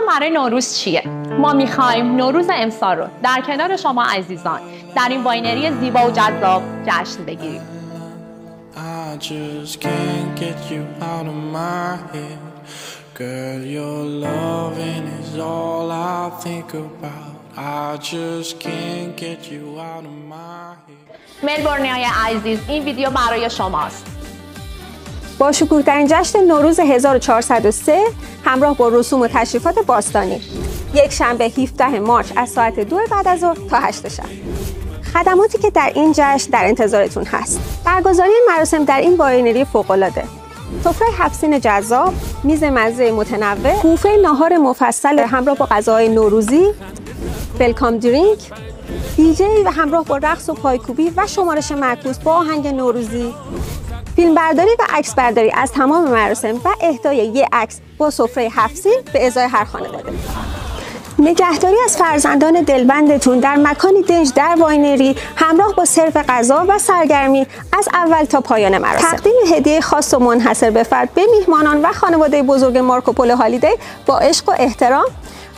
سوالتون برای نوروز چیه؟ ما میخوایم نوروز امسال رو در کنار شما عزیزان در این واینری زیبا و جذاب جشن بگیریم. I just can't get you out of my head. Girl, your loving is all I think about. I just can't get you out of my head. ملبورنیای عزیز، این ویدیو برای شماست. با شکوه‌ترین جشن نوروز 1403 همراه با رسوم و تشریفات باستانی. یک شنبه 17 مارس از ساعت 2 بعد از ظهر تا 8 شب. خدماتی که در این جشن در انتظارتون هست: برگزاری مراسم در این واینری فوق‌العاده، سفره 7 سین جذاب، میز مزه متنوع، بوفه ناهار مفصل همراه با غذاهای نوروزی، ویلکام درینک، دیجی و همراه با رقص و پایکوبی و شمارش معکوس با آهنگ نوروزی، فیلمبرداری و عکسبرداری از تمام مراسم و اهدای یک عکس با سفره 7 سین به ازای هر خانواده. نگهداری از فرزندان دلبندتون در مکانی دنج در واینری همراه با سرو غذا و سرگرمی از اول تا پایان مراسم. تقدیم هدیه خاص و منحصر به فرد به میهمانان و خانواده بزرگ مارکوپولو هالیدی با عشق و احترام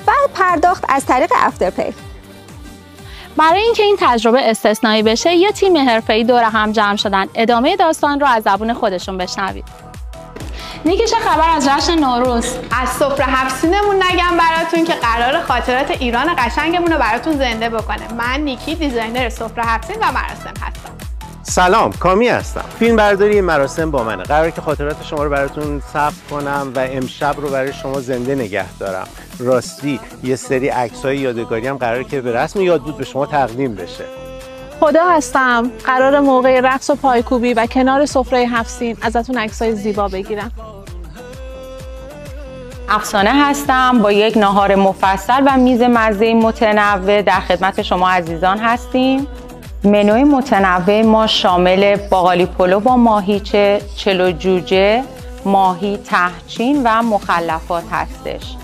و پرداخت از طریق افترپی. برای اینکه این تجربه استثنایی بشه، یه تیم حرفه‌ای دور هم جمع شدن. ادامه داستان رو از زبون خودشون بشنوید. نیکی، چه خبر از جشن نوروز؟ از سفره 7 سینمون نگم براتون که قرار خاطرات ایران قشنگمون رو براتون زنده بکنه. من نیکی، دیزاینر سفره 7 سین و مراسم هستم. سلام، کامی هستم. فیلم برداری مراسم با منه. قراره که خاطرات شما رو براتون ثبت کنم و امشب رو برای شما زنده نگه دارم. راستی یه سری عکس‌های یادگاری هم قراره که به رسم یادبود به شما تقدیم بشه. خدا هستم. قرار موقع رقص و پایکوبی و کنار سفره 7 سین ازتون عکسای زیبا بگیرم. افسانه هستم. با یک ناهار مفصل و میز مزه متنوع در خدمت شما عزیزان هستیم. منوی متنوع ما شامل باقالی پلو با ماهیچه، چلو جوجه، ماهی تهچین و مخلفات هستش.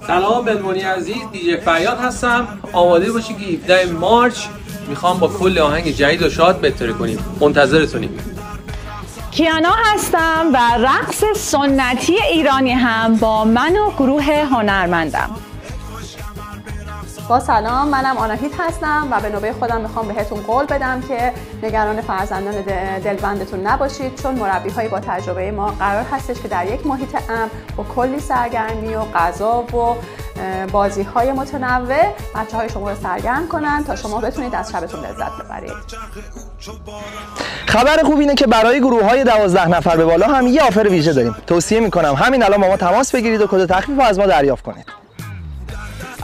سلام ملمونی عزیز، دیجی فریاد هستم. آماده باشی که 17 مارس میخوام با کل آهنگ جدید و شاد بهتره کنیم. منتظرتونیم. کیانا هستم و رقص سنتی ایرانی هم با من و گروه هنرمندم. با سلام، منم آناهیت هستم و به نوبه خودم میخوام بهتون قول بدم که نگران فرزندان دلبندتون نباشید، چون مربی‌های با تجربه ما قرار هستش که در یک محیط امن با کلی سرگرمی و غذا و بازی‌های متنوع بچه‌های شما رو سرگرم کنن تا شما بتونید از شبتون لذت ببرید. خبر خوب اینه که برای گروه‌های 12 نفر به بالا هم یه آفر ویژه داریم. توصیه می‌کنم همین الان با ما تماس بگیرید و کد تخفیف رو از ما دریافت کنید.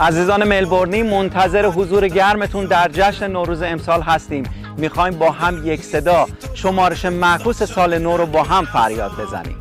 عزیزان ملبورنی، منتظر حضور گرمتون در جشن نوروز امسال هستیم. میخوایم با هم یک صدا شمارش معکوس سال نو رو با هم فریاد بزنیم.